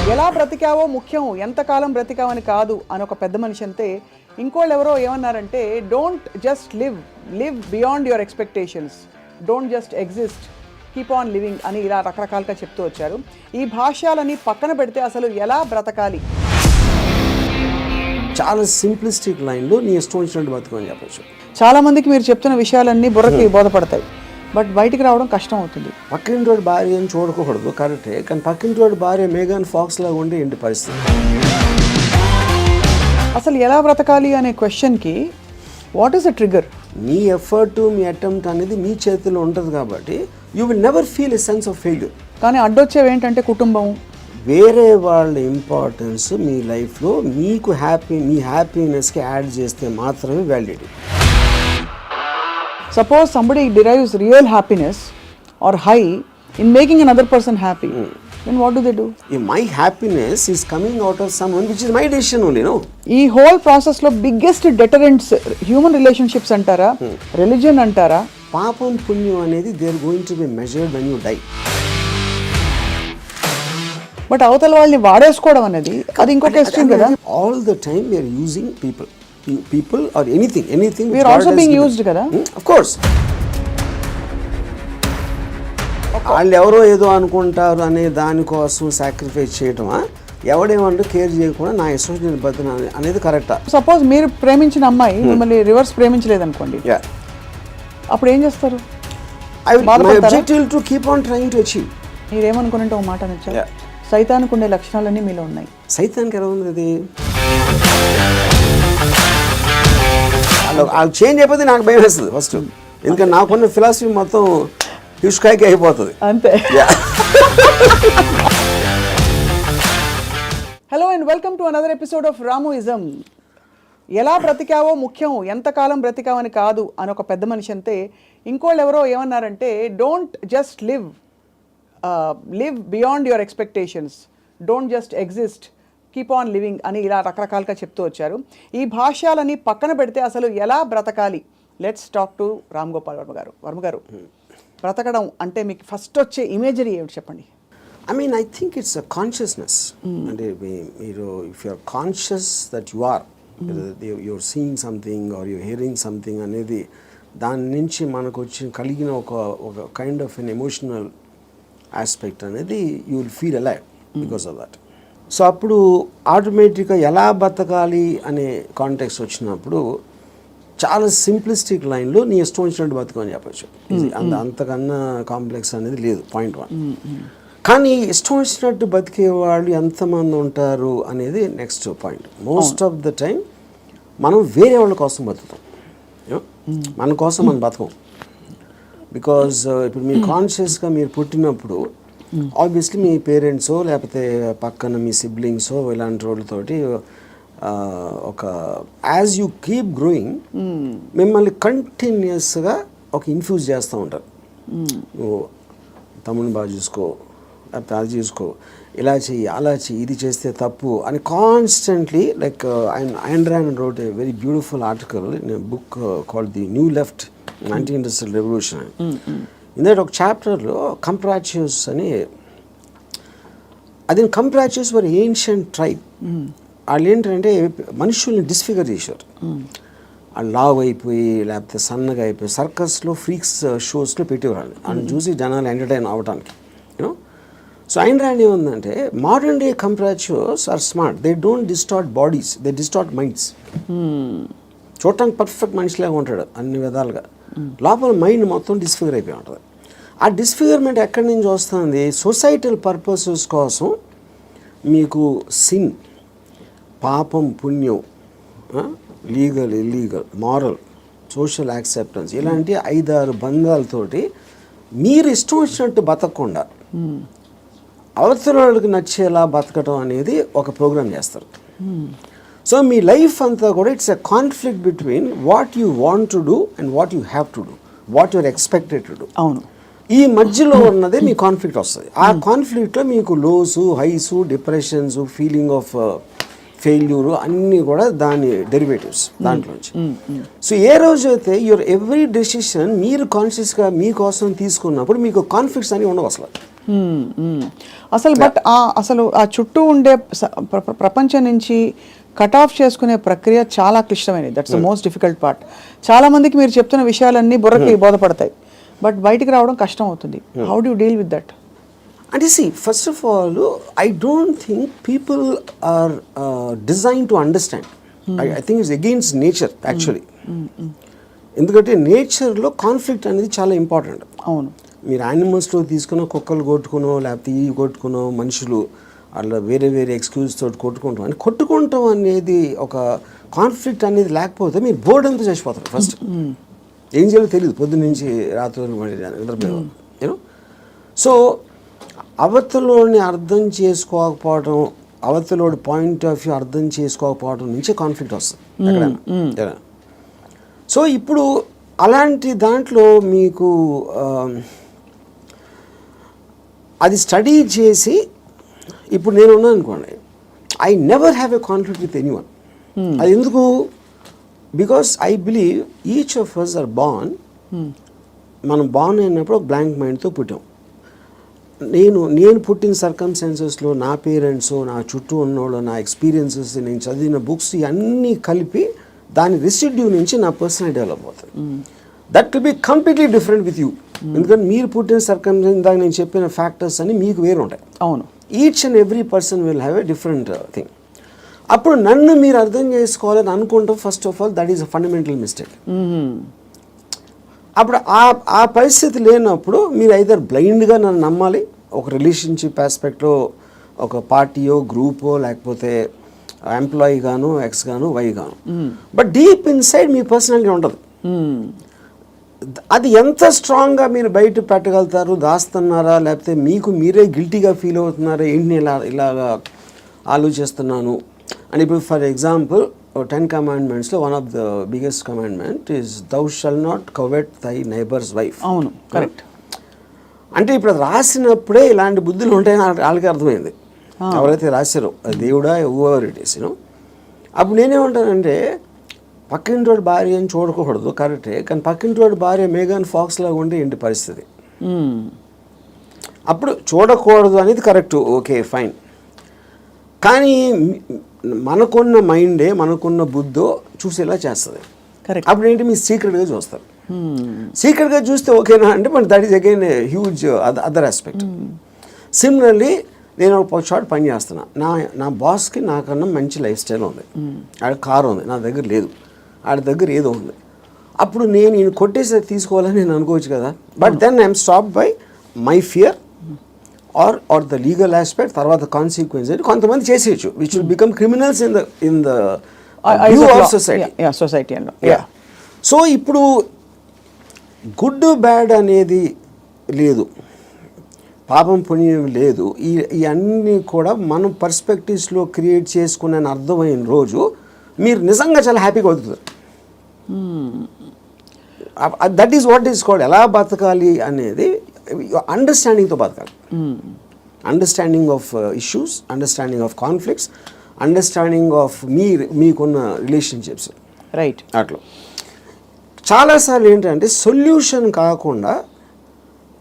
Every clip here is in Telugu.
ఎలా బ్రతికావో ముఖ్యం, ఎంతకాలం బ్రతికావని కాదు అని ఒక పెద్ద మనిషి అంతే. ఇంకోళ్ళు ఎవరో ఏమన్నారంటే, don't just live beyond your expectations, don't just exist, keep on living అని ఇలా రకరకాలుగా చెప్తూ వచ్చారు. ఈ భాష్యాలని పక్కన పెడితే అసలు ఎలా బ్రతకాలి? చాలా సింప్లిస్టిక్ లైన్లో నీ ఇష్టం వచ్చినట్టు బతుకని చెప్పచ్చు. చాలామందికి మీరు చెప్తున్న విషయాలన్నీ బుర్రకి బోధపడతాయి, బట్ బయటికి రావడం కష్టం అవుతుంది. పక్కింటోడి భార్య అని చూడకూడదు, కరెక్టే, కానీ పక్కింటోడి భార్య మేఘన్ ఫాక్స్ లాగా ఉండే ఏంటి పరిస్థితి? అసలు ఎలా బ్రతకాలి అనే క్వశ్చన్కి what is the trigger? Me effort, me attempt అనేది మీ చేతిలో ఉంటుంది కాబట్టి you will never feel a sense of failure. కానీ అడ్డొచ్చేవి ఏంటంటే కుటుంబం, వేరే వాళ్ళ ఇంపార్టెన్స్ మీ లైఫ్లో మీకు మీ హ్యాపీనెస్కి యాడ్ చేస్తే మాత్రమే validity. Suppose somebody derives real happiness or high in making another person happy, then what do they do? My happiness is coming out of someone which is my decision only, no? ఈ హోల్ ప్రాసెస్ లో బిగ్గెస్ట్ డెటరెంట్స్ హ్యూమన్ రిలేషన్షిప్స్ అంటారా, రిలీజియన్ అంటారా? పాపం పుణ్యం అనేది they are going to be measured when you die. But అవతల వాళ్ళని వాడేసుకోవడం అనేది అది ఇంకొక ఎక్స్ట్రీమ్ కదా. All the time we are using people or anything we are also being used kada. Of course. వాళ్ళు ఎవరో ఏదో అనుకుంటారు అనే దానికోసం సాక్రిఫైస్ చేయటమా, ఎవడేమంటూ కేర్ చేయకుండా నా ఇష్టం నేను బతున్నా అనేది కరెక్టా? సపోజ్ మీరు ప్రేమించిన అమ్మాయి మిమ్మల్ని రివర్స్ ప్రేమించలేదు అనుకోండి, అప్పుడు ఏం చేస్తారు? My objective to keep on trying to achieve. మీరేమనుకుంటే ఒక మాట నచ్చా, సైతానికి ఉండే లక్షణాలన్నీ మీలో ఉన్నాయి. సైతానికి ఎలా ఉంది అది? వాళ్ళు చేంజ్ అయిపోతే నాకు భయం వేస్తుంది ఫస్ట్, ఎందుకంటే నాకున్న ఫిలాసఫీ మొత్తం హిష్కాయకి అయిపోతుంది అంతే. Hello and welcome to another episode of Ramuism. ఎలా బ్రతికావో ముఖ్యం, ఎంతకాలం బ్రతికావని కాదు అని ఒక పెద్ద మనిషి అంతే. ఇంకోళ్ళు ఎవరో ఏమన్నారంటే, don't just live beyond your expectations, don't just exist, keep on living అని ఇలా రకరకాలుగా చెప్తూ వచ్చారు. ఈ భాష్యాలని పక్కన పెడితే అసలు ఎలా బ్రతకాలి? Let's talk to Ram Gopal Varma గారు. వర్మ గారు, బ్రతకడం అంటే మీకు ఫస్ట్ వచ్చే ఇమేజరీ ఏమిటి చెప్పండి? I think it's a consciousness. అంటే మీరు if you are conscious that you are you're seeing something or you're hearing something అనేది, దాని నుంచి మనకు వచ్చి కలిగిన ఒక kind of an emotional aspect అనేది you will feel alive because of that. So అప్పుడు ఆటోమేటిక్గా ఎలా బతకాలి అనే కాంటెక్స్ట్ వచ్చినప్పుడు చాలా సింప్లిస్టిక్ లైన్లో నీ ఇష్టం వచ్చినట్టు బతకని చెప్పచ్చు. అంతకన్నా కాంప్లెక్స్ అనేది లేదు, పాయింట్ 1. కానీ ఇష్టం వచ్చినట్టు బతికే వాళ్ళు ఎంతమంది ఉంటారు అనేది next point. Most of the time మనం వేరే వాళ్ళ కోసం బతుకుతాం, మన కోసం మనం బతకం. బికాజ్ ఇప్పుడు మీరు కాన్షియస్గా మీరు పుట్టినప్పుడు ఆబ్వియస్లీ మీ పేరెంట్సో లేకపోతే పక్కన మీ సిబ్లింగ్సో ఇలాంటి వాళ్ళతోటి ఒక యాజ్ యూ కీప్ గ్రోయింగ్ మిమ్మల్ని కంటిన్యూస్గా ఒక ఇన్ఫ్యూజ్ చేస్తూ ఉంటారు. నువ్వు తమ్ముడిని బాగా చూసుకో, లేకపోతే అది చూసుకో, ఇలా చెయ్యి, అలా చెయ్యి, ఇది చేస్తే తప్పు అని constantly. Like Ayn Rand wrote a very beautiful article in a book called The New Left, Anti-Industrial Revolution. ఇందులో ఒక చాప్టర్లో కంప్రాచ్యూస్ అని, అది కంప్రాచ్యూస్ వర్ ఏన్షియంట్ ట్రైబ్. వాళ్ళు ఏంటంటే మనుషుల్ని డిస్ఫిగర్ చేశారు. వాళ్ళు లావ్ అయిపోయి లేకపోతే సన్నగా అయిపోయి సర్కస్లో ఫ్రీక్స్ షోస్లో పెట్టేవాళ్ళు, అని చూసి జనాలు ఎంటర్టైన్ అవ్వడానికి. యూనో, సో Ayn Rand ఏముందంటే, modern day comprachicos are smart, they don't distort bodies, they distort minds. చూడటానికి పర్ఫెక్ట్ మనిషిలాగా ఉంటాడు అన్ని విధాలుగా, లోపల మైండ్ మొత్తం డిస్ఫిగర్ అయిపోయి ఉంటుంది. ఆ డిస్ఫిగర్మెంట్ ఎక్కడి నుంచి వస్తుంది? సొసైటల్ పర్పసెస్ కోసం మీకు సిన్, పాపం పుణ్యం, legal illegal, moral, social acceptance, ఇలాంటి 5-6 బంధాలతోటి మీరు ఇష్టం వచ్చినట్టు బతకకుండా అవతల వాళ్ళకి నచ్చేలా బతకటం అనేది ఒక ప్రోగ్రామ్ చేస్తారు. సో మీ లైఫ్ అంతా కూడా it's a conflict between what you want to do and what you have to do, what you're expected to do. అవును, ఈ మధ్యలో ఉన్నదే మీ కాన్ఫ్లిక్ట్ వస్తుంది. ఆ కాన్ఫ్లిక్ట్లో మీకు lows, highs, depressions, feeling of failure అన్నీ కూడా దాని డెరివేటివ్స్ దాంట్లోంచి. సో ఏ రోజైతే యువర్ ఎవ్రీ డెసిషన్ మీరు కాన్షియస్గా మీకోసం తీసుకున్నప్పుడు మీకు కాన్ఫ్లిక్ట్స్ అనేవి ఉండవు అసలు. అసలు బట్ అసలు ఆ చుట్టూ ఉండే ప్రపంచం నుంచి కట్ ఆఫ్ చేసుకునే ప్రక్రియ చాలా క్లిష్టమైనది. That's the most difficult part. చాలా మందికి మీరు చెప్తున్న విషయాలన్నీ బుర్రకి బోధపడతాయి, బట్ బయటికి రావడం కష్టం అవుతుంది. How do you deal with that? అంటే first of all I don't think people are design to understand. I think it's against nature actually. ఎందుకంటే నేచర్లో కాన్ఫ్లిక్ట్ అనేది చాలా ఇంపార్టెంట్. అవును. మీరు యానిమల్స్లో తీసుకున్న కుక్కలు కొట్టుకునో లేకపోతే ఈ కొట్టుకునో మనుషులు అట్లా వేరే వేరే ఎక్స్క్యూజ్ తోటి కొట్టుకుంటాం అని కొట్టుకుంటాం అనేది ఒక కాన్ఫ్లిక్ట్ అనేది లేకపోతే మీరు బోర్డు అంతా చచ్చిపోతారు. ఫస్ట్ ఏం చేయాలో తెలియదు, పొద్దున్న నుంచి రాత్రి నిద్రపోయాం యూనో. సో అవతలోని అర్థం చేసుకోకపోవడం, అవతలోడి పాయింట్ ఆఫ్ వ్యూ అర్థం చేసుకోకపోవడం నుంచే కాన్ఫ్లిక్ట్ వస్తుంది ఎక్కడైనా. సో ఇప్పుడు అలాంటి దాంట్లో మీకు అది స్టడీ చేసి ఇప్పుడు నేను ఉన్నాను అనుకోండి, I never have a conflict with anyone. అది ఎందుకు? Because I believe each of us are born. మనం బార్న్ అయినప్పుడు ఒక బ్లాంక్ మైండ్తో పుట్టాం. నేను పుట్టిన సర్కమ్స్టాన్సెస్లో నా పేరెంట్స్, నా చుట్టూ ఉన్నోళ్ళు, నా ఎక్స్పీరియన్సెస్, నేను చదివిన బుక్స్ ఇవన్నీ కలిపి దాని రెసిడ్యూ నుంచి నా పర్సనాలిటీ డెవలప్ అవుతుంది. That will be completely different with you. ఎందుకంటే మీరు పుట్టిన సర్కమ్స్టాన్స్ దాకా నేను చెప్పిన ఫ్యాక్టర్స్ అన్ని మీకు వేరు ఉంటాయి. అవును. Each and every person will have a different thing. అప్పుడు నన్ను మీరు అర్థం చేసుకోవాలని అనుకుంటాం. First of all that is a fundamental mistake. అప్పుడు ఆ పరిస్థితి లేనప్పుడు మీరు ఐదర్ బ్లైండ్గా నన్ను నమ్మాలి, ఒక రిలేషన్షిప్ ఆస్పెక్ట్లో, ఒక పార్టీయో గ్రూపో, లేకపోతే ఎంప్లాయీ గాను, ఎక్స్ గాను, వై గాను. But deep inside me personality ఉండదు. అది ఎంత స్ట్రాంగ్గా మీరు బయట పెట్టగలుగుతారు, దాస్తున్నారా లేకపోతే మీకు మీరే గిల్టీగా ఫీల్ అవుతున్నారా, ఏంటి ఇలాగా ఆలోచిస్తున్నాను అని. ఇప్పుడు ఫర్ ఎగ్జాంపుల్ 10 commandmentsలో one of the biggest commandment is thou shall not covet thy neighbour's wife. అవును, కరెక్ట్. అంటే ఇప్పుడు రాసినప్పుడే ఇలాంటి బుద్ధులు ఉంటాయని వాళ్ళకి అర్థమైంది, ఎవరైతే రాశారో, దేవుడా ఎవర్ ఇట్ ఈస్ యూనో. అప్పుడు నేనేమంటానంటే పక్కింటోడి భార్య అని చూడకూడదు, కరెక్టే, కానీ పక్కింటోడి భార్య మేఘన్ ఫాక్స్ లాగా ఉంటే ఏంటి పరిస్థితి? అప్పుడు చూడకూడదు అనేది కరెక్ట్, ఓకే ఫైన్. కానీ మనకున్న మైండే, మనకున్న బుద్ధో చూసేలా చేస్తుంది. కరెక్ట్. అప్పుడు ఏంటి, మీరు సీక్రెట్గా చూస్తారు. సీక్రెట్గా చూస్తే ఓకేనా అంటే, but that is again a huge other aspect. Similarly నేను ఒక షార్ట్ పని చేస్తున్నా, నా బాస్కి నాకన్నా మంచి లైఫ్ స్టైల్ ఉంది, ఆడ కారు ఉంది, నా దగ్గర లేదు, ఆడ దగ్గర ఏదో ఉంది. అప్పుడు నేను ఈయన కొట్టేసి తీసుకోవాలని నేను అనుకోవచ్చు కదా. But then I'm stop by my fear or the legal aspect, తర్వాత కాన్సిక్వెన్స్ అని కొంతమంది చేసేయచ్చు, which will become criminals in the view of society. So ఇప్పుడు గుడ్ బ్యాడ్ అనేది లేదు, పాపం పుణ్యం లేదు. ఇవన్నీ కూడా మనం పర్స్పెక్టివ్స్లో క్రియేట్ చేసుకునే అర్థమైన రోజు మీరు నిజంగా చాలా హ్యాపీగా బతుకుతారు. That is what is called ఎలా బతకాలి అనేది అండర్స్టాండింగ్తో బతకాలి. Understanding of issues, understanding of conflicts, understanding of మీకున్న రిలేషన్షిప్స్. రైట్. అట్లా చాలాసార్లు ఏంటంటే సొల్యూషన్ కాకుండా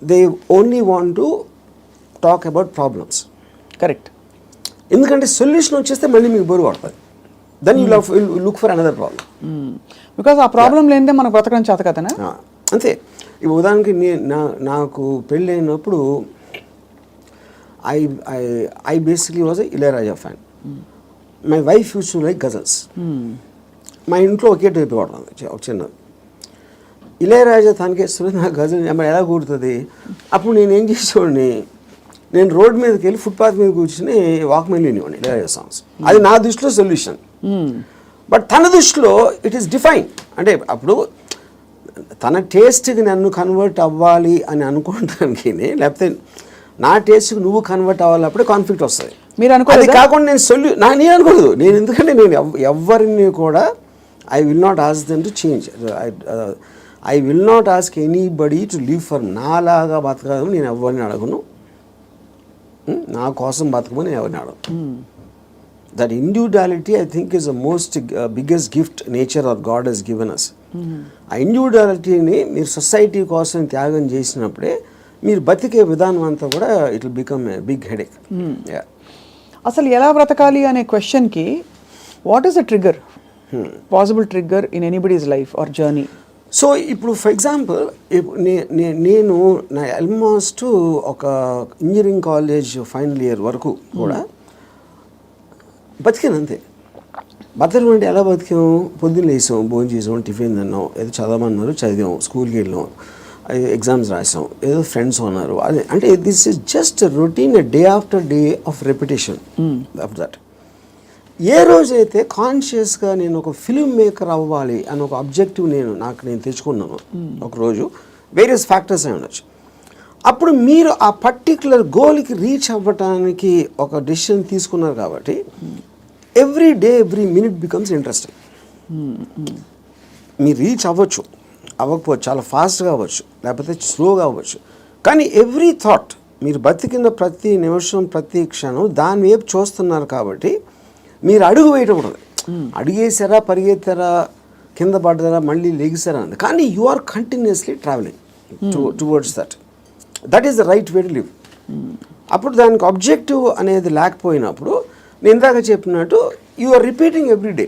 they only want to talk about problems. Correct. ఎందుకంటే సొల్యూషన్ వచ్చేస్తే మళ్ళీ మీకు బరువు పడుతుంది. Then you look for another problem. Because ఆ ప్రాబ్లం లేనిదే మనకు బ్రతకడం చేత కదనా. అంతే. ఇప్పుడు ఉదాహరణకి నాకు పెళ్ళి అయినప్పుడు I basically was Ilaiyaraaja fan. My wife use to like ghazals. మా ఇంట్లో ఒకే టైప్ పడుతుంది, ఒక చిన్నది. ఇళయరాజా తనకేస్తుంది, నాకు గజల్ ఎలా కూడుతుంది. అప్పుడు నేను ఏం చేసేవాడిని, నేను రోడ్ మీదకి వెళ్ళి ఫుట్పాత్ మీద కూర్చుని వాక్మెన్ వినేవాడిని ఇళయరాజా సాంగ్స్. అది నా దృష్టిలో సొల్యూషన్. బట్ తన దృష్టిలో ఇట్ ఈస్ డిఫైన్. అంటే అప్పుడు తన టేస్ట్కి నన్ను కన్వర్ట్ అవ్వాలి అని అనుకోవడానికి, లేకపోతే నా టేస్ట్కి నువ్వు కన్వర్ట్ అవ్వాలప్పుడే కాన్ఫ్లిక్ట్ వస్తుంది. మీరు అనుకోలేదు. అది కాకుండా నేను అనుకోలేదు. నేను ఎందుకంటే నేను ఎవరిని కూడా I will not ask them to change. I will not ask anybody to live for నాలాగా బతకదని నేను ఎవరిని అడగను, నా కోసం బతకమని ఎవరిని అడగను. That individuality I think is the most biggest gift nature or God he's given us. ఆ ఇండివిజువాలిటీని మీరు సొసైటీ కోసం త్యాగం చేసినప్పుడే మీరు బతికే విధానం అంతా కూడా it will become a big headache. అసలు ఎలా బ్రతకాలి అనే క్వశ్చన్కి what is the trigger, possible trigger in anybody's life or journey? So ఇప్పుడు ఫర్ ఎగ్జాంపుల్ నేను నా ఆల్మోస్ట్ ఒక ఇంజనీరింగ్ కాలేజ్ ఫైనల్ ఇయర్ వరకు కూడా బతికాను అంతే. బతకడం అంటే ఎలా బతికాం? పొద్దున్న లేసాం, భోజనం చేసాం, టిఫిన్ తిన్నాం, ఏదో చదవమన్నారు చదివాం, స్కూల్కి వెళ్ళాం, ఎగ్జామ్స్ రాసాం, ఏదో ఫ్రెండ్స్ ఉన్నారు. అదే అంటే this is just routine day after day of repetition of that. ఏ రోజైతే కాన్షియస్గా నేను ఒక ఫిల్మ్ మేకర్ అవ్వాలి అని ఒక అబ్జెక్టివ్ నేను తెచ్చుకున్నాను ఒకరోజు, వేరియస్ ఫ్యాక్టర్స్ అయి ఉండొచ్చు, అప్పుడు మీరు ఆ పర్టికులర్ గోల్కి రీచ్ అవ్వటానికి ఒక డెసిషన్ తీసుకున్నారు కాబట్టి every day every minute becomes interesting. మీరు రీచ్ అవ్వచ్చు, అవ్వకపోవచ్చు, చాలా ఫాస్ట్గా అవ్వచ్చు, లేకపోతే స్లోగా అవ్వచ్చు, కానీ ఎవ్రీ థాట్, మీరు బతికిన ప్రతి నిమిషం ప్రతి క్షణం దాని వైపు చూస్తున్నారు కాబట్టి మీరు అడుగు వేయటం ఉండదు. అడిగేసారా, పరిగెత్తారా, కింద పడ్డారా, మళ్ళీ లెగిసారా అని, కానీ you are continuously travelling towards that is the right way to live. అప్పుడు దానికి ఆబ్జెక్టివ్ అనేది లేకపోయినప్పుడు నేను ఇందాక చెప్పినట్టు you are repeating every day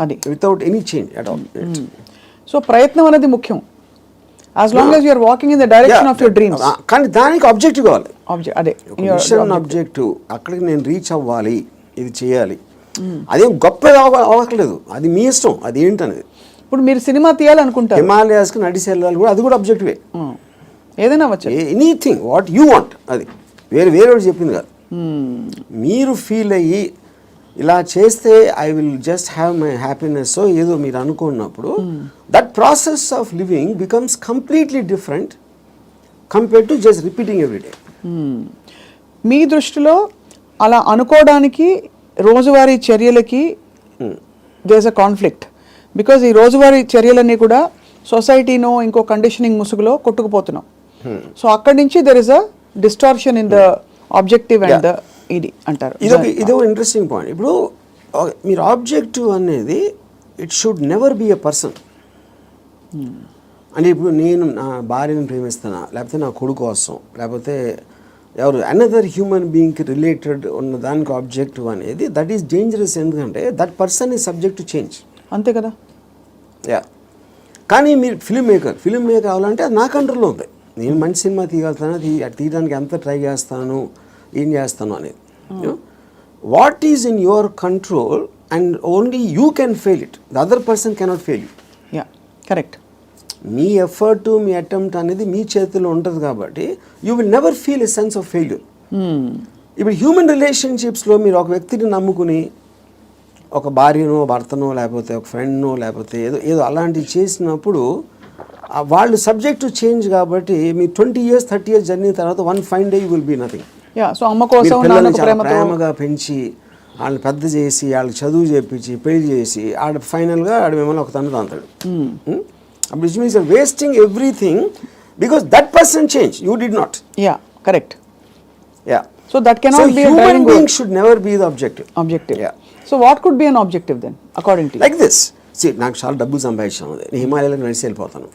అది without any change at all. So ప్రయత్నం అనేది ముఖ్యం, as long as you're walking in the direction of your dreams. కానీ దానికి ఆబ్జెక్టివ్ కావాలి, అదే ఆబ్జెక్టివ్. అక్కడికి నేను రీచ్ అవ్వాలి, ఇది చేయాలి, అదేం గొప్ప అవ్వట్లేదు, అది మీ ఇష్టం, అది ఏంటనేది. ఇప్పుడు మీరు సినిమా తీయాలనుకుంటారు, హిమాలయాస్కి నడిచి వెళ్ళాలి కూడా, అది కూడా అబ్జెక్టివే. ఏదైనా అవ్వచ్చు, ఎనీథింగ్ వాట్ యూ వాంట్, అది వేరే చెప్పింది కాదు. మీరు ఫీల్ అయ్యి ఇలా చేస్తే I will just have my happiness ఏదో మీరు అనుకున్నప్పుడు that process of living becomes completely different compare to just repeating every day. మీ దృష్టిలో అలా అనుకోవడానికి రోజువారీ చర్యలకి there is a conflict, because ఈ రోజువారీ చర్యలన్నీ కూడా సొసైటీనో ఇంకో కండిషనింగ్ ముసుగులో కొట్టుకుపోతున్నాం. సో అక్కడి నుంచి there is a distortion in the objective and the ఇది అంటారు. ఇదొక ఇంట్రెస్టింగ్ పాయింట్. ఇప్పుడు మీరు ఆబ్జెక్టివ్ అనేది it should never be a person. అంటే ఇప్పుడు నేను నా భార్యను ప్రేమిస్తున్నా, లేకపోతే నా కొడుకు కోసం, లేకపోతే ఎవరు అనదర్ హ్యూమన్ బీయింగ్కి రిలేటెడ్ ఉన్న దానికి ఆబ్జెక్టివ్ అనేది దట్ ఈస్ డేంజరస్. ఎందుకంటే that person is subject to change. అంతే కదా. కానీ మీరు ఫిల్మ్ మేకర్ అవ్వాలంటే అది నా కంట్రోల్లో ఉంది. నేను మంచి సినిమా తీయగలుగుతాను, తీయడానికి ఎంత ట్రై చేస్తాను, ఏం చేస్తాను అనేది. What is in your control and only you can fail it, the other person cannot fail you. Correct. Me effort, me attempt అనేది మీ చేతిలో ఉంటుంది కాబట్టి you will never feel a sense of failure. ఇప్పుడు హ్యూమన్ రిలేషన్షిప్స్లో మీరు ఒక వ్యక్తిని నమ్ముకుని ఒక భార్యనో, భర్తనో, లేకపోతే ఒక ఫ్రెండ్నో, లేకపోతే ఏదో అలాంటివి చేసినప్పుడు వాళ్ళు సబ్జెక్ట్ టు చేంజ్ కాబట్టి మీ 20 years 30 years జర్నీ తర్వాత one fine day you will be nothing. So అమ్మ కోసం ప్రేమగా పెంచి వాళ్ళని పెద్ద చేసి వాళ్ళకి చదువు చేపించి పెళ్లి చేసి ఫైనల్గా మిమ్మల్ని ఒక తండ్రి అంటాడు. Which means you're wasting everything because that person changed, you did not. Correct. So that cannot be a human being should never be the objective. So what could be an objective then according to you? Like this, see, నాకు చాలా డబ్బులు సంపాదించాను, నేను హిమాలయాలకు నడిచి వెళ్ళిపోతాను,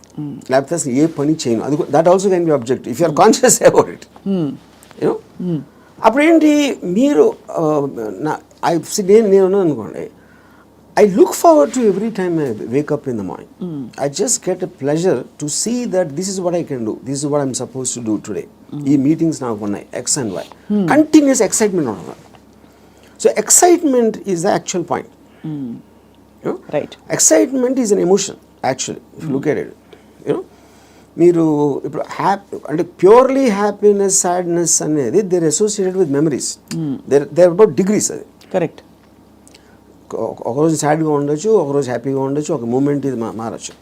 లేకపోతే అసలు ఏ పని చేయను, అది that also can be objective if you are conscious about it. You know అప్పుడు ఏంటి మీరు నేను అనుకోండి, I look forward to every time I wake up in the morning. I just get a pleasure to see that this is what I can do. This is what I'm supposed to do today. These meetings now ఉన్నాయి X and Y. Continuous excitement on that. So excitement is the actual point. You know? Right. Excitement is an emotion actually. If you look at it, you know, మీరు ఇప్పుడు అంటే ప్యూర్లీ హ్యాపీనెస్, సాడ్నెస్ అనేది they're associated with memories. They're about degrees. అది కరెక్ట్. ఒకరోజు సాడ్గా ఉండొచ్చు, ఒకరోజు హ్యాపీగా ఉండొచ్చు, ఒక మూమెంట్ ఇది మారచ్చు.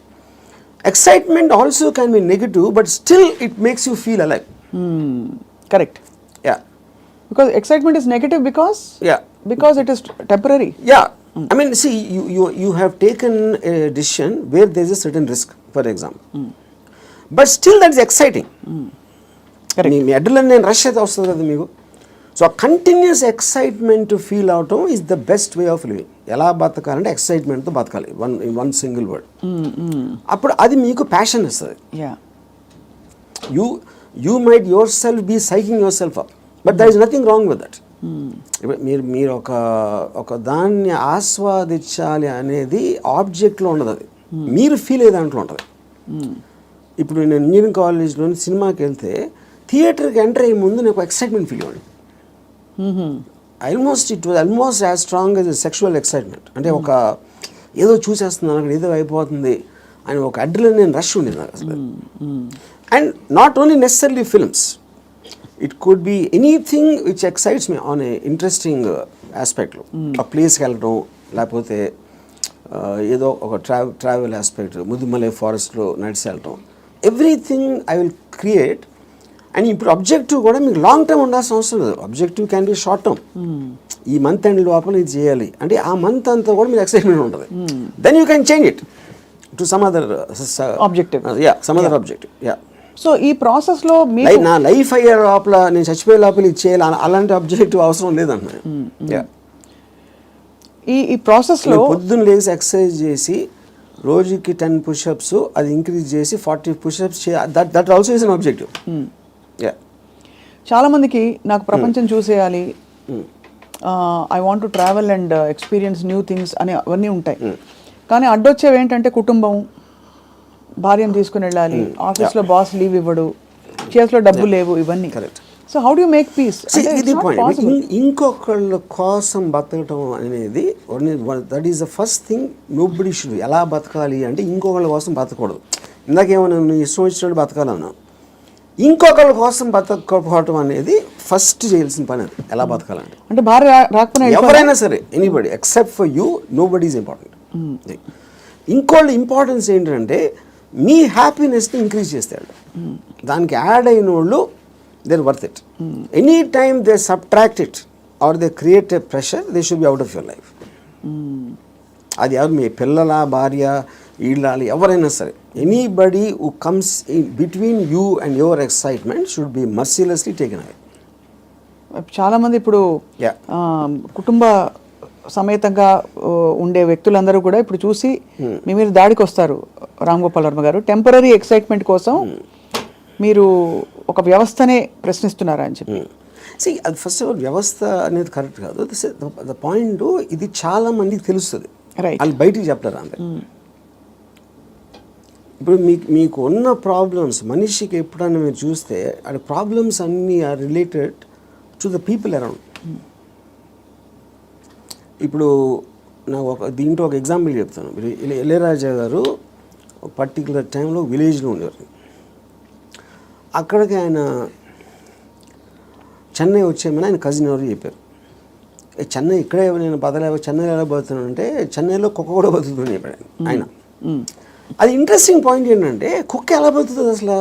Excitement also can be negative but still it makes you feel alive. Correct. Because excitement is negative because it is temporary. I mean, see, you have taken a decision where there is a certain risk, for example, but still that is exciting. Correct. Me adrenaline నేను రష్ అయితే వస్తుంది కదా మీకు. సో కంటిన్యూస్ ఎక్సైట్మెంట్ ఫీల్ అవటం is the best way of living. ఎలా బతకాలంటే ఎక్సైట్మెంట్తో బతకాలి, వన్ సింగిల్ వర్డ్. అప్పుడు అది మీకు ప్యాషన్ ఇస్తుంది. you might yourself be psyching yourself up, but there is nothing wrong with that. మీరు ఒక దాన్ని ఆస్వాదించాలి అనేది ఆబ్జెక్ట్లో ఉండదు, అది మీరు ఫీల్ అయ్యే దాంట్లో ఉంటుంది. ఇప్పుడు నేను ఇంజనీరింగ్ కాలేజ్లో సినిమాకి వెళ్తే థియేటర్కి ఎంటర్ అయ్యే ముందు నాకు ఎక్సైట్మెంట్ ఫీల్ అవ్వండి. It was almost as strong as sexual excitement. అంటే ఒక ఏదో చూసేస్తున్నాను అక్కడ ఏదో అయిపోతుంది అని ఒక అడ్రినలిన్ రష్ ఉండేది నాకు అసలు. And not only necessary films, it could be anything which excites me on a interesting ఆస్పెక్ట్లో. ఆ ప్లేస్కి వెళ్ళడం, లేకపోతే ఏదో ఒక ట్రావెల్ ఆస్పెక్ట్, ముదుమలై ఫారెస్ట్లో నడిచి వెళ్ళటం, everything I will create. And ఇప్పుడు అబ్జెక్టివ్ కూడా మీకు లాంగ్ టర్మ్ ఉండాల్సిన అవసరం లేదు. Objective can be short term. ఈ మంత్ ఎండ్ లోపల ఇది చేయాలి అంటే ఆ మంత్ అంతా కూడా మీకు ఎక్సైట్మెంట్ ఉంటుంది. Then you can change it to some other objective. Some other objective. So ఈ ప్రాసెస్లో నా లైఫ్ అయ్యే లోపల, నేను చచ్చిపోయే లోపల ఇది చేయాలి అలాంటి అబ్జెక్టివ్ అవసరం లేదన్నా. ఈ ప్రాసెస్లో పొద్దున్న లేచి ఎక్సర్సైజ్ చేసి రోజుకి 10 పుషప్స్ అది ఇంక్రీజ్ చేసి 40 pushups that also is an objective. చాలా మందికి నాకు ప్రపంచం చూసేయాలి, I want to travel and experience new things అని అవన్నీ ఉంటాయి. కానీ అడ్డొచ్చేవి ఏంటంటే కుటుంబం, భార్యను తీసుకుని వెళ్ళాలి, ఆఫీస్లో బాస్ లీవ్ ఇవ్వడు, చేతిలో డబ్బు లేవు, ఇవన్నీ. So how do you make peace? ఇది పాయింట్. ఇంకొకళ్ళ కోసం బతకటం అనేది that is the first thing nobody should. ఎలా బతకాలి అంటే ఇంకొకళ్ళ కోసం బతకూడదు. ఇందాకేమన్నా నువ్వు ఇష్టం వచ్చినట్టు బతకాలన్నా, ఇంకొకళ్ళ కోసం బతకపోవటం అనేది ఫస్ట్ చేయాల్సిన పని. అది ఎలా బతకాలంటే, అంటే భార్య రాకపోయినా ఎవరైనా సరే, anybody except for you, nobody is important. ఇంకోళ్ళ ఇంపార్టెన్స్ ఏంటంటే మీ హ్యాపీనెస్ని ఇంక్రీజ్ చేస్తాడు. దానికి యాడ్ అయిన వాళ్ళు they're worth it. Anytime they subtract it or they create a pressure, they should be out of your life. అది ఎవరు, మీ పిల్లల, భార్య, ఇళ్ళాలి, ఎవరైనా సరే, anybody who comes in between you and your excitement should be mercilessly taken away. చాలామంది ఇప్పుడు కుటుంబ సమేతంగా ఉండే వ్యక్తులందరూ కూడా ఇప్పుడు చూసి మీ మీద దాడికి వస్తారు. రామ్ గోపాల్ వర్మ గారు టెంపరీ ఎక్సైట్మెంట్ కోసం మీరు ఒక వ్యవస్థనే ప్రశ్నిస్తున్నారా అని చెప్పి. అది ఫస్ట్ ఆఫ్ ఆల్ వ్యవస్థ అనేది కరెక్ట్ కాదు. ద పాయింట్, ఇది చాలా మందికి తెలుస్తుంది, వాళ్ళు బయటికి చెప్తారు అంతే. ఇప్పుడు మీకు ఉన్న ప్రాబ్లమ్స్, మనిషికి ఎప్పుడన్నా మీరు చూస్తే ఆ ప్రాబ్లమ్స్ అన్నీ are related to the people around. ఇప్పుడు నాకు దీంట్లో ఒక ఎగ్జాంపుల్ చెప్తాను. ఇళయరాజా గారు పర్టికులర్ టైంలో విలేజ్లో ఉండేవారు. అక్కడికి ఆయన చెన్నై వచ్చేమని ఆయన కజిన్ ఎవరు చెప్పారు. చెన్నై ఇక్కడే నేను బతలేవు, చెన్నైలో ఎలా బతుకుతున్నాను అంటే చెన్నైలో కుక్క కూడా బతుకుతుంది చెప్పాడు ఆయన. అది ఇంట్రెస్టింగ్ పాయింట్ ఏంటంటే, కుక్క ఎలా బతుకుతుంది అసలు?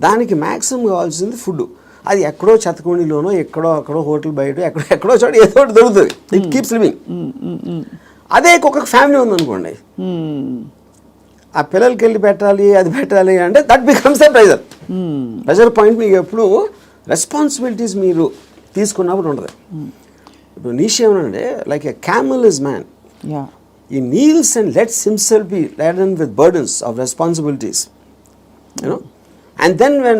దానికి మ్యాక్సిమం కావాల్సింది ఫుడ్. అది ఎక్కడో చెత్తకుండిలోనో, ఎక్కడో అక్కడో హోటల్ బయట ఎక్కడో చోట ఏదో ఒకటి దొరుకుతుంది. It keeps living. అదే కుక్కకు ఫ్యామిలీ ఉందనుకోండి, ఆ పిల్లలకి వెళ్ళి పెట్టాలి, అది పెట్టాలి అంటే that becomes the pressure. Pressure point మీకు ఎప్పుడు రెస్పాన్సిబిలిటీస్ మీరు తీసుకున్నప్పుడు ఉంటుంది. ఇప్పుడు నీషే ఏమనంటే, like a camel is man, he kneels and lets himself be laden with burdens of responsibilities, you know, and then when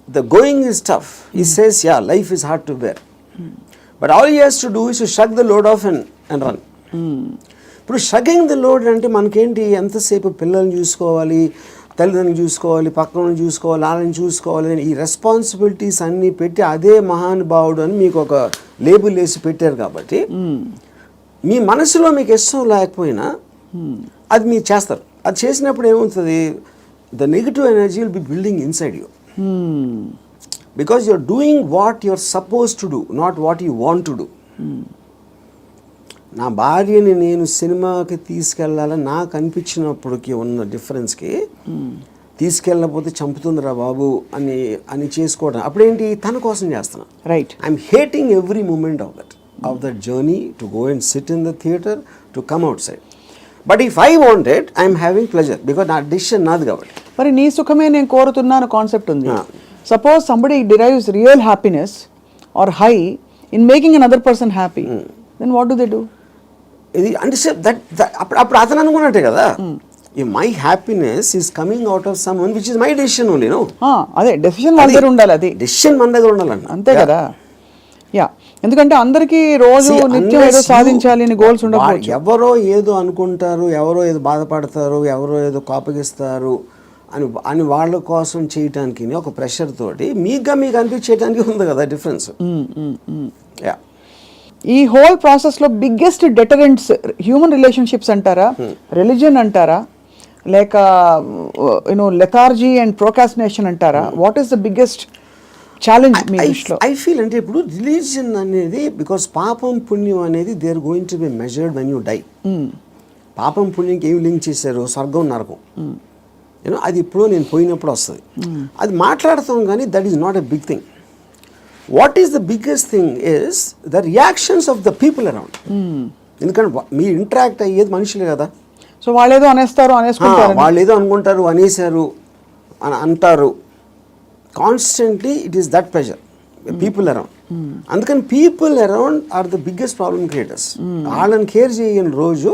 the going is tough, he says, yeah, life is hard to bear, but all he has to do is to shrug the load off and run. ఇప్పుడు షగింగ్ ద లోడ్ అంటే మనకేంటి, ఎంతసేపు పిల్లల్ని చూసుకోవాలి, తల్లిదండ్రులు చూసుకోవాలి, పక్కన చూసుకోవాలి, వాళ్ళని చూసుకోవాలి, ఈ రెస్పాన్సిబిలిటీస్ అన్నీ పెట్టి అదే మహానుభావుడు అని మీకు ఒక లేబుల్ వేసి పెట్టారు. కాబట్టి మీ మనసులో మీకు ఇష్టం లేకపోయినా అది మీరు చేస్తారు. అది చేసినప్పుడు ఏమవుతుంది, the negative energy will be building inside you, because you're doing what you're suppose to do, not what you want to do. నా భార్యని నేను సినిమాకి తీసుకెళ్ళాలని నాకు అనిపించినప్పటికీ ఉన్న డిఫరెన్స్కి, తీసుకెళ్ళకపోతే చంపుతుందిరా బాబు అని చేసుకోవడం అప్పుడేంటి, తన కోసం చేస్తున్నా. Right. I'm hating every moment of that journey to go and sit in the theatre, to come outside. But if I want it, I'm having pleasure, because నా డిసిషన్ నాది కాబట్టి. మరి నీ సుఖమే నేను కోరుతున్నాను కాన్సెప్ట్ ఉంది. Suppose somebody derives real happiness or high in making another person happy, then what do they do? ఇది అంటే అప్పుడు అతను అనుకున్నట్టే కదా. My happiness is coming out of someone which is my decision only, no. అదే డెసిషన్ మన దగ్గర ఉండాలి, అది డెసిషన్ మన దగ్గర ఉండాలండి, అంతే కదా. యా, ఎందుకంటే అందరికీ రోజు నిత్యం ఏదో సాధించాలి అని గోల్స్ ఉండకపోవచ్చు. ఎవరో ఏదో అనుకుంటారు, ఎవరో ఏదో బాధపడతారు, ఎవరో ఏదో కోపగిస్తారు అని వాళ్ళ కోసం చేయటానికి ఒక ప్రెషర్ తోటి మీకు అనిపించేయడానికి ఉంది కదా డిఫరెన్స్. యా, ఈ హోల్ ప్రాసెస్ లో బిగ్గెస్ట్ డెటరెంట్స్ హ్యూమన్ రిలేషన్షిప్స్ అంటారా, రిలీజన్ అంటారా, లేక లెథార్జీ అండ్ ప్రోకాస్టినేషన్ అంటారా? What is the biggest challenge మీ దృష్టిలో? ఐ ఫీల్ అంటే ఇప్పుడు రిలీజియన్ అనేది, బికాస్ పాపం పుణ్యం అనేది they are going to be measured when you die. పాపం పుణ్యంకి ఏమి లింక్ చేశారు? స్వర్గం నరకం, యూనో, అది ఇప్పుడు నేను పోయినప్పుడు వస్తుంది. అది మాట్లాడతాం కానీ that is not a big thing. What is the biggest thing is the reactions of the people around. ఎందుకంటే మీరు ఇంటరాక్ట్ అయ్యేది మనుషులే కదా. సో వాళ్ళు ఏదో అనేస్తారు, వాళ్ళు ఏదో అనుకుంటారు, అనేసారు అని అంటారు. Constantly it is that pressure, people around. అందుకని people around are the biggest problem creators. వాళ్ళని కేర్ చేయని రోజు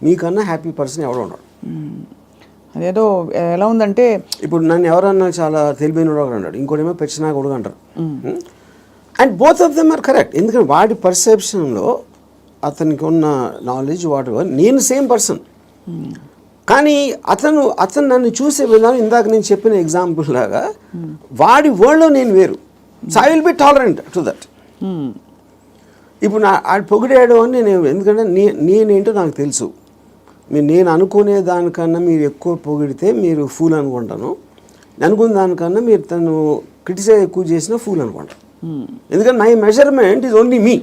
మీకన్నా హ్యాపీ పర్సన్ ఎవడో ఉండడు. అదేదో ఎలా ఉందంటే, ఇప్పుడు నన్ను ఎవరన్నా చాలా తెలివైన వాడు అన్నాడు, ఇంకోటేమో పెచ్చినా కొడుకు అంటారు. And both of them are correct. ఎందుకంటే వాడి పర్సెప్షన్లో అతనికి ఉన్న నాలెడ్జ్ వాటి, నేను సేమ్ పర్సన్, కానీ అతను నన్ను చూసే విధానం ఇందాక నేను చెప్పిన ఎగ్జాంపుల్ లాగా వాడి వరల్డ్లో నేను వేరు. So I will be tolerant to that. ఇప్పుడు ఆడు పొగిడాడు అని నేను, ఎందుకంటే నేనేంటో నాకు తెలుసు. నేను అనుకునే దానికన్నా మీరు ఎక్కువ పొగిడితే మీరు ఫూల్ అనుకుంటాను, అనుకున్న దానికన్నా మీరు తను క్రిటిసైజ్ ఎక్కువ చేసిన ఫూల్ అనుకుంటాను. ఎందుకంటే my measurement is only me,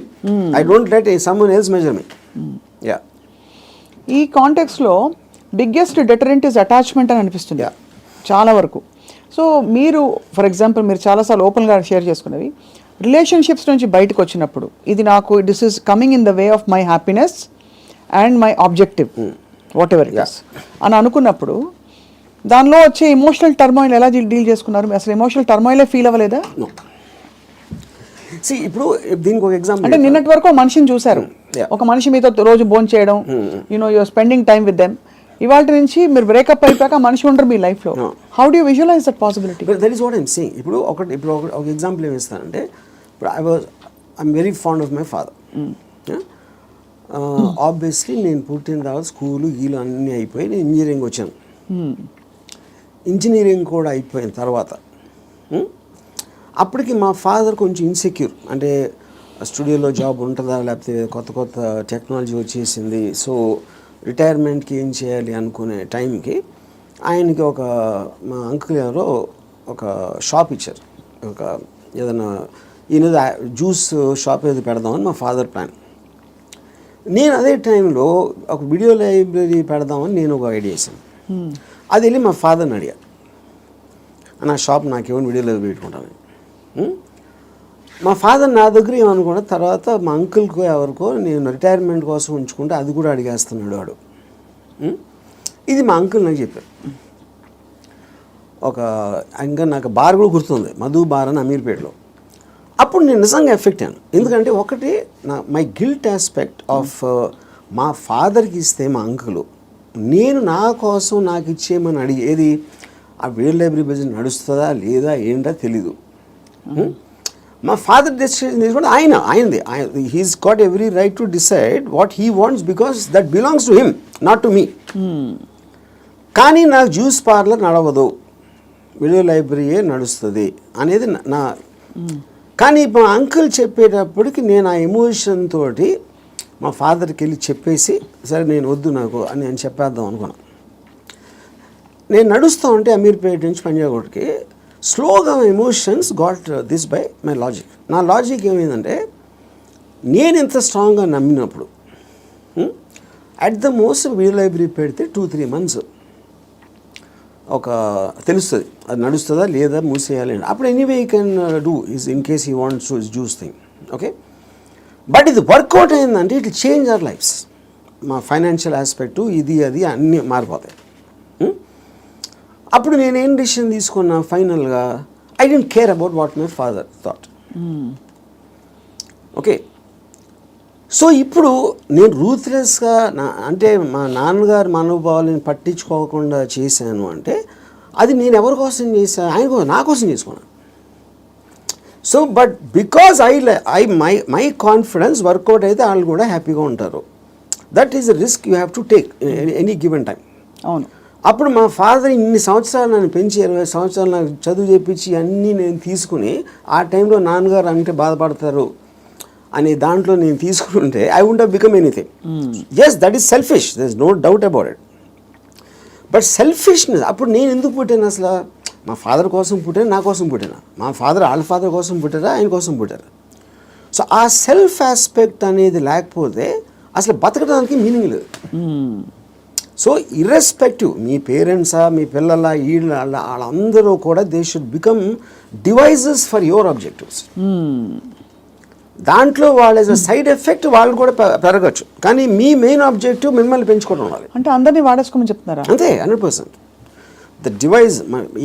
I don't let someone else measure me. Yeah, ఈ కాంటెక్స్లో బిగ్గెస్ట్ డెటరెంట్ ఇస్ అటాచ్మెంట్ అని అనిపిస్తుంది చాలా వరకు. సో మీరు ఫర్ ఎగ్జాంపుల్ మీరు చాలాసార్లు ఓపెన్గా షేర్ చేసుకునేవి, రిలేషన్షిప్స్ నుంచి బయటకు వచ్చినప్పుడు ఇది నాకు this is coming in the way of my happiness and my objective what ever it is అని అనుకున్నప్పుడు దానిలో వచ్చే ఎమోషనల్ టర్మాయిల్ ఎలా డీల్ చేసుకున్నారు? అసలు ఎమోషనల్ టర్మాయిలే ఫీల్ అవ్వలేదా? ఇప్పుడు దీనికి ఒక ఎగ్జాంపుల్ అంటే నిన్నటి వరకు మనిషిని చూశారు, ఒక మనిషి మీతో రోజు భోజనం చేయడం, you're spending time with them. ఇవాళ నుంచి మీరు బ్రేకప్ అయిపోయాక మనిషి ఉండరు మీ లైఫ్లో. How do visualize that possibility? That is what I'm saying. ఇప్పుడు ఒక ఎగ్జాంపుల్ ఏమి ఇస్తానంటే, ఇప్పుడు I'm very fond of my father. Obviously నేను పుట్టిన తర్వాత స్కూలు గీలు అన్నీ అయిపోయి నేను ఇంజనీరింగ్ వచ్చాను. ఇంజనీరింగ్ కూడా అయిపోయిన తర్వాత అప్పటికి మా ఫాదర్ కొంచెం ఇన్సెక్యూర్, అంటే స్టూడియోలో జాబ్ ఉంటుందా, లేకపోతే కొత్త టెక్నాలజీ వచ్చేసింది, సో రిటైర్మెంట్కి ఏం చేయాలి అనుకునే టైంకి ఆయనకి మా అంకుల్ ఎవరో ఒక షాప్ ఇచ్చారు. ఏదైనా ఈయన జ్యూస్ షాప్ ఏదో పెడదామని మా ఫాదర్ ప్లాన్. నేను అదే టైంలో ఒక వీడియో లైబ్రరీ పెడదామని నేను ఒక ఐడియా వేసాను. అది వెళ్ళి మా ఫాదర్ని అడిగా, నా షాప్ నాకేమైనా వీడియో లైబ్రరీ పెట్టుకుంటాను. మా ఫాదర్ నా దగ్గర ఏమనుకున్నా, తర్వాత మా అంకుల్కో ఎవరికో నేను రిటైర్మెంట్ కోసం ఉంచుకుంటే అది కూడా అడిగేస్తున్నాడు వాడు. ఇది మా అంకుల్ నాకు చెప్పారు. ఇంకా నాకు బార్ కూడా గుర్తుంది, మధు బార్ అని అమీర్పేటలో. అప్పుడు నేను నిజంగా ఎఫెక్ట్ అయ్యాను. ఎందుకంటే ఒకటి మై గిల్ట్ ఆస్పెక్ట్ ఆఫ్ మా ఫాదర్కి ఇస్తే మా అంకులు, నేను నా కోసం నాకు ఇచ్చేయమని అడిగేది ఆ వీడియో లైబ్రరీ బిజినెస్ నడుస్తుందా లేదా ఏంటో తెలీదు. మా ఫాదర్ డెసిషన్ తీసుకుంటే ఆయనది he's got every right to decide what he wants, because that belongs to him, not to me. కానీ నాకు జ్యూస్ పార్లర్ నడవదు, వీడియో లైబ్రరీయే నడుస్తుంది అనేది నా. కానీ మా అంకుల్ చెప్పేటప్పటికి నేను ఆ ఎమోషన్ తోటి మా ఫాదర్కి వెళ్ళి చెప్పేసి, సరే నేను వద్దు నాకు అని నేను చెప్పేద్దాం అనుకున్నాను. నేను నడుస్తూ ఉంటే అమీర్పేట నుంచి పంజాగుట్కి స్లోగా emotions got this by my logic. నా లాజిక్ ఏమైందంటే, నేను ఎంత స్ట్రాంగ్గా నమ్మినప్పుడు at the most video library పెడితే 2-3 months తెలుస్తుంది అది నడుస్తుందా లేదా మూసేయాలి అని. అప్పుడు anyway you can do is in case he wants to juice thing, okay. But ఇది వర్కౌట్ అయిందంటే ఇట్ చేంజ్ అవర్ లైఫ్స్. మా ఫైనాన్షియల్ ఆస్పెక్టు ఇది అది అన్నీ మారిపోతాయి. అప్పుడు నేనేం డిసిషన్ తీసుకున్నా ఫైనల్గా, I don't care about what my father thought. Okay, so ఇప్పుడు నేను రూత్లెస్గా అంటే మా నాన్నగారు మనోభావాలను పట్టించుకోకుండా చేశాను అంటే అది నేను ఎవరి కోసం చేశాను, ఆయన కోసం, నా కోసం చేసుకున్నాను. So but because my confidence work out అయితే వాళ్ళు కూడా హ్యాపీగా ఉంటారు. That is the risk you have to take any given time. అవును. అప్పుడు మా ఫాదర్ ఇన్ని సంవత్సరాలు నన్ను పెంచి 20 సంవత్సరాలు నాకు చదువు చెప్పించి అన్నీ నేను తీసుకుని ఆ టైంలో నాన్నగారు అంటే బాధపడతారు అనే దాంట్లో నేను తీసుకుంటే I won't have become anything. Yes, that is selfish, there is no doubt about it. But selfishness, అప్పుడు నేను ఎందుకు పుట్టాను అసలు? మా ఫాదర్ కోసం పుట్టాను, నా కోసం పుట్టాను. మా ఫాదర్ వాళ్ళ ఫాదర్ కోసం పుట్టారా, ఆయన కోసం పుట్టారు. సో ఆ సెల్ఫ్ ఆస్పెక్ట్ అనేది లేకపోతే అసలు బతకడానికి మీనింగ్ లేదు. సో ఇర్రెస్పెక్టివ్ మీ పేరెంట్సా, మీ పిల్లల, వీళ్ళ వాళ్ళందరూ కూడా they should become devices for your objectives. దాంట్లో వాళ్ళ సైడ్ ఎఫెక్ట్ వాళ్ళు కూడా పెరగచ్చు, కానీ మీ మెయిన్ ఆబ్జెక్టివ్ మిమ్మల్ని పెంచుకోవడం ఉండాలి. అంటే అందరినీ వాడేసుకోమని చెప్తున్నారా? అంతే, 100%. ద డివైజ్,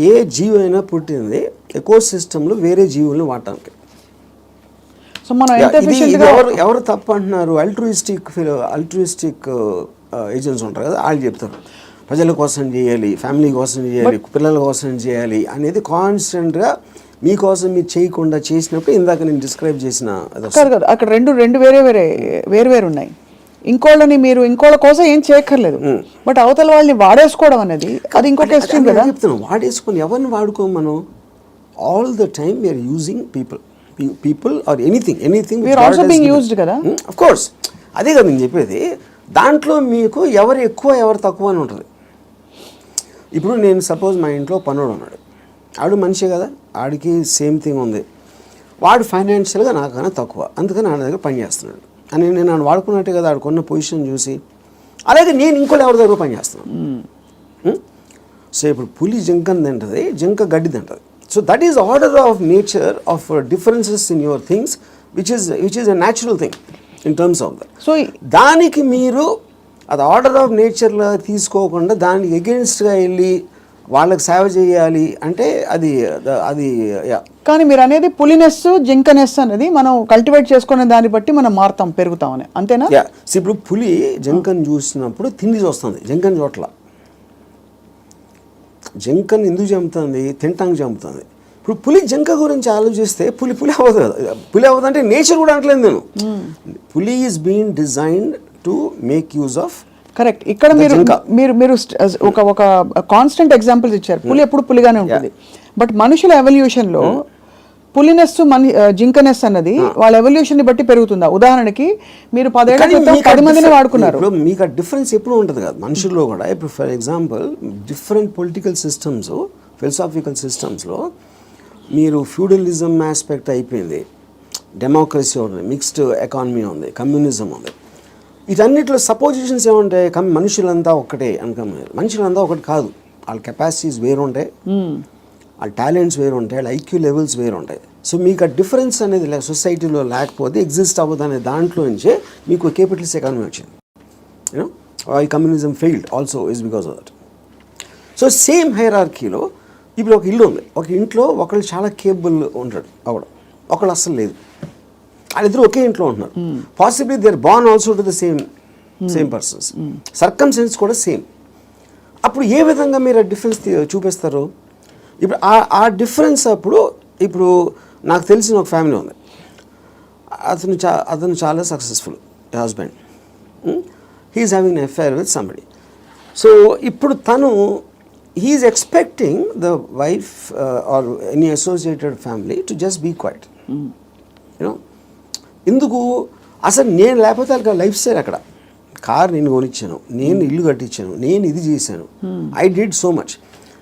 ఏ జీవి అయినా పుట్టింది ఎకో సిస్టంలో వేరే జీవుల్ని వాడటానికి. సో మనం ఎవరు తప్పు అంటున్నారు? అల్ట్రూయిస్టిక్ ఏజెంట్స్ ఉంటారు కదా, వాళ్ళు చెప్తారు ప్రజల కోసం చేయాలి, ఫ్యామిలీ కోసం చేయాలి, పిల్లల కోసం చేయాలి అనేది కాన్స్టెంట్గా మీకోసం మీరు చేయకుండా చేసినప్పుడు ఇందాక నేను డిస్క్రైబ్ చేసిన అక్కడ రెండు వేరే ఉన్నాయి. ఇంకోళ్ళ కోసం ఏం చేయక్కర్లేదు, బట్ అవతల వాళ్ళని వాడేసుకోవడం అనేది అది ఇంకొక ఎక్స్ట్రీమ్ కదా. చెప్తాను, వాడేసుకొని ఎవరిని వాడుకోం మనం. All the time we're using people or anything also being used కదా. ఆఫ్ కోర్స్, అదే కదా నేను చెప్పేది. దాంట్లో మీకు ఎవరు ఎక్కువ ఎవరు తక్కువ అని ఉంటుంది. ఇప్పుడు నేను సపోజ్ మా ఇంట్లో పనుడు ఉన్నాడు, ఆడు మనిషే కదా, ఆడికి సేమ్ థింగ్ ఉంది, వాడు ఫైనాన్షియల్గా నాకన్నా తక్కువ, అందుకని ఆడ దగ్గర పని చేస్తున్నాడు అని నేను నన్ను వాడుకున్నట్టే కదా ఆడుకున్న పొజిషన్ చూసి. అలాగే నేను ఇంకోటి ఎవరి దగ్గర పని చేస్తున్నాను. సో ఇప్పుడు పులి జింకని తింటుంది, జింక గడ్డి తింటుంది. So that is order of nature of differences in your things which is a natural thing in terms of that. So దానికి మీరు అది ఆర్డర్ ఆఫ్ నేచర్లో తీసుకోకుండా దానికి ఎగెన్స్ట్గా వెళ్ళి వాళ్ళకి సేవ చేయాలి అంటే అది కానీ మీరు అనేది పులినెస్ జింకనెస్ అనేది మనం కల్టివేట్ చేసుకునే దాన్ని బట్టి మనం మారుతాం, పెరుగుతామని, అంతేనా? ఇప్పుడు పులి జింకను చూసినప్పుడు తిండి చూస్తుంది, జింకను చోట్ల. జింకను ఎందుకు చంపుతుంది? తింటానికి చంపుతుంది. ఇప్పుడు పులి జింక గురించి ఆలోచిస్తే పులి అవ్వదు కదా. పులి అవ్వదు అంటే నేచర్ కూడా అంటలేదు నేను. పులి is being designed to make use of. Correct. ఇక్కడ మీరు ఒక కాన్స్టెంట్ ఎగ్జాంపుల్స్ ఇచ్చారు. పులి ఎప్పుడు పులిగానే ఉంటుంది, బట్ మనుషుల ఎవల్యూషన్లో పులినెస్ జింకనెస్ అన్నది వాళ్ళ ఎవల్యూషన్ ని బట్టి పెరుగుతుందా? ఉదాహరణకి మీరు 10 ఏళ్ల క్రితం 10 మందిని వాడుకున్నారు, మీకు ఆ డిఫరెన్స్ ఎప్పుడు ఉంటుంది కదా మనుషుల్లో కూడా. ఇప్పుడు for example different political systems, philosophical సిస్టమ్స్లో మీరు ఫ్యూడలిజం ఆస్పెక్ట్ అయిపోయింది, డెమోక్రసీ ఉంది, మిక్స్డ్ ఎకానమీ ఉంది, కమ్యూనిజం ఉంది. వీటన్నిటిలో సపోజిషన్స్ ఏముంటాయి? మనుషులంతా ఒక్కటే అనుకోలేదు. మనుషులంతా ఒకటి కాదు, వాళ్ళ కెపాసిటీస్ వేరు ఉంటాయి, వాళ్ళ టాలెంట్స్ వేరు ఉంటాయి, వాళ్ళ ఐక్యూ లెవెల్స్ వేరు ఉంటాయి. సో మీకు ఆ డిఫరెన్స్ అనేది సొసైటీలో లేకపోతే ఎగ్జిస్ట్ అవ్వదు అనే దాంట్లో నుంచే మీకు క్యాపిటలిస్ట్ ఎకానమీ వచ్చింది. యూనో ఈ communism failed also is because of that. So same హైరార్కీలో ఇప్పుడు ఒక ఇల్లు ఉంది, ఒక ఇంట్లో ఒకళ్ళు చాలా కేపబుల్ ఉంటాడు అవడం, ఒకళ్ళు అస్సలు లేదు. వాళ్ళిద్దరు ఒకే ఇంట్లో ఉంటున్నారు. Possibly they are born also to the same persons, circumstances కూడా సేమ్. అప్పుడు ఏ విధంగా మీరు ఆ డిఫరెన్స్ చూపిస్తారు? ఇప్పుడు ఆ డిఫరెన్స్ ఇప్పుడు నాకు తెలిసిన ఒక ఫ్యామిలీ ఉంది, అతను చాలా successful husband, he's having an affair with somebody. So ఇప్పుడు తను he's expecting the wife or any associated family to just be quiet. You know ఎందుకు? అసలు నేను లేకపోతే వాళ్ళకి లైఫ్ స్టైల్ అక్కడ, కార్ నేను కొనిచ్చాను, నేను ఇల్లు కట్టించాను, నేను ఇది చేశాను, I did so much.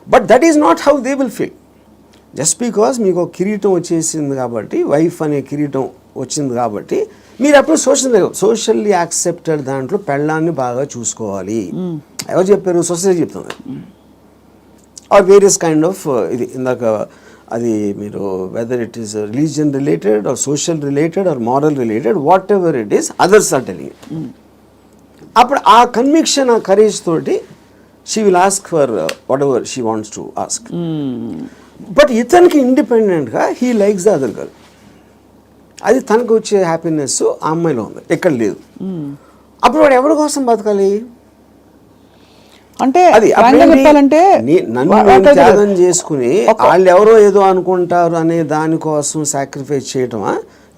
But that is not how they will feel. Just because మీకు ఒక కిరీటం వచ్చేసింది కాబట్టి, వైఫ్ అనే కిరీటం వచ్చింది కాబట్టి మీరు అప్పుడు సోషల్లీ యాక్సెప్టెడ్ దాంట్లో పెళ్ళాన్ని బాగా చూసుకోవాలి. ఎవరు చెప్పారు? సొసైటీ చెప్తుంది. ఆర్ వేరియస్ కైండ్ ఆఫ్ ఇది ఇందాక అది మీరు whether it is religion related or social related or moral related, whatever it is, others are telling. అప్పుడు ఆ కన్విక్షన్, ఆ కరేజ్ తోటి she will ask for whatever she wants to ask. But ఇతనికి ఇండిపెండెంట్గా he likes the other girl. అది తనకు వచ్చే హ్యాపీనెస్ ఆ అమ్మాయిలో ఉంది, ఎక్కడ లేదు. అప్పుడు వాడు ఎవరి కోసం బతకాలి? అంటే అది చెప్పాలంటే నన్ను నేను త్యాగం చేసుకుని వాళ్ళు ఎవరో ఏదో అనుకుంటారు అనే దానికోసం సాక్రిఫైస్ చేయటమా,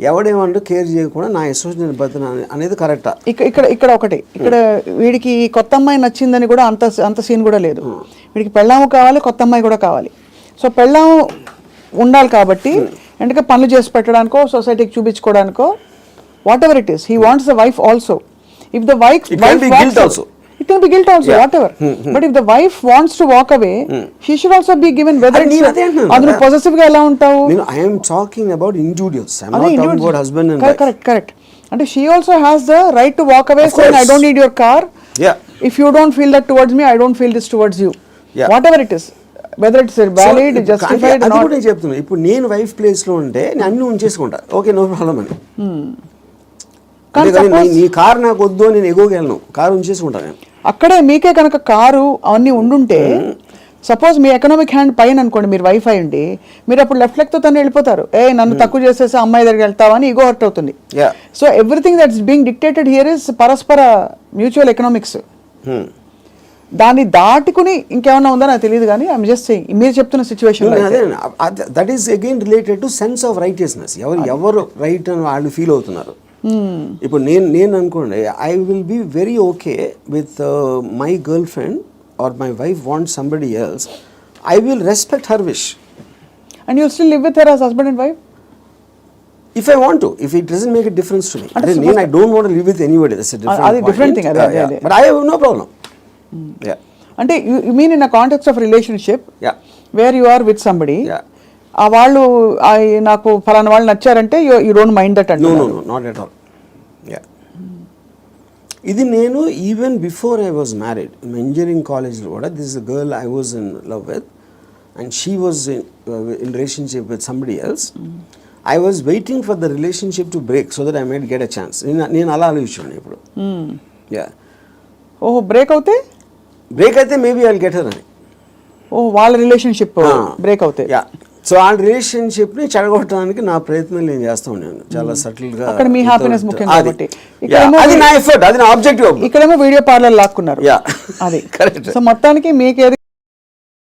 ఎవడేమంటూ కేర్ చేయకుండా నా ఇష్టం నేను బతున్నా అనేది కరెక్టా? ఇక్కడ ఒకటి, ఇక్కడ వీడికి కొత్త అమ్మాయి నచ్చిందని కూడా అంత సీన్ కూడా లేదు. వీడికి పెళ్ళాము కావాలి, కొత్త అమ్మాయి కూడా కావాలి. సో పెళ్ళాము ఉండాలి కాబట్టి ఎందుకంటే పనులు చేసి పెట్టడానికో సొసైటీకి చూపించుకోవడానికో whatever it is, he wants the wife also. If the wife it can be guilt also, whatever. But if the wife wants to walk away, she should also be given whether it's adru possessive ga ela untavu. I am talking about individuals. I am not talking about husband and wife. Correct. And she also has the right to walk away saying I don't need your car. Yeah. If you don't feel that towards me, I don't feel this towards you. Yeah. Whatever it is, whether it's valid, justified or not. అది కూడా చెప్తున్నా. ఇప్పుడు నేను వైఫ్ ప్లేస్ లో ఉంటే నేను అన్ని ఉంచేసుకుంటా, ఓకే నో ప్రాబ్లం అని. నీ కార్ నాకు వద్దు, నేను ఎగోగలను, కారు ఉంచేసుకుంటాను నేను. అక్కడే మీకే కనుక కారు అవన్నీ ఉండుంటే, సపోజ్ మీ ఎకనామిక్ హ్యాండ్ పైన అనుకోండి, మీరు వైఫ్ అయ్యండి, మీరు అప్పుడు లెఫ్ట్ లెగ్ తో తను వెళ్ళిపోతారు. నన్ను తక్కువ చేసేసి అమ్మాయి దగ్గరికి వెళ్తావా అని ఈగో హర్ట్ అవుతుంది. So everything that's being dictated here is పరస్పర మ్యూచువల్ ఎకనామిక్స్. దాన్ని దాటుకుని ఇంకేమన్నా ఉందో నాకు తెలియదు, కానీ ఐఎమ్ జస్ట్ సేయింగ్ మీరు చెప్తున్న situation that is again related to sense of righteousness. ఎవరు రైట్ అని వాళ్ళు ఫీల్ అవుతున్నారు. ఇప్పుడు నేను అనుకోండి, I will be very okay with my girlfriend or my wife want somebody else, I will respect her wish. And you still live with her as husband and wife if I want to, if it doesn't make a difference to me. I don't want to live with anybody, that's a different thing. But I have no problem. అంటే you mean in a context of relationship, where you are with somebody, ఆ వాళ్ళు నాకు ఫలానా వాళ్ళు నచ్చారంటే యూ డోంట్ మైండ్ దట్ అంటే? No not at all. ఇది నేను even before I was married, engineering కాలేజ్లో కూడా this is a girl I was in love with and she was in relationship with somebody else. I was waiting for the relationship to break so that I might get a chance. నేను అలా ఆలోచించాను ఇప్పుడు. ఓహో, బ్రేక్ అయితే maybe I will get her అని. ఓహో, వాళ్ళ రిలేషన్షిప్ బ్రేక్ అవుతాయి. సో ఆ రిలేషన్షిప్ని చెడగొట్టడానికి నా ప్రయత్నం నేను చేస్తా ఉన్నాను చాలా సటిల్గా. అక్కడ మీ హ్యాపీనెస్ ముఖ్యం కాబట్టి అది నా ఎఫర్ట్, అది నా ఆబ్జెక్టివ్. ఇక్కడేమో వీడియో పార్లర్ లాక్కున్నారు. అది కరెక్ట్. సో మొత్తానికి మీకు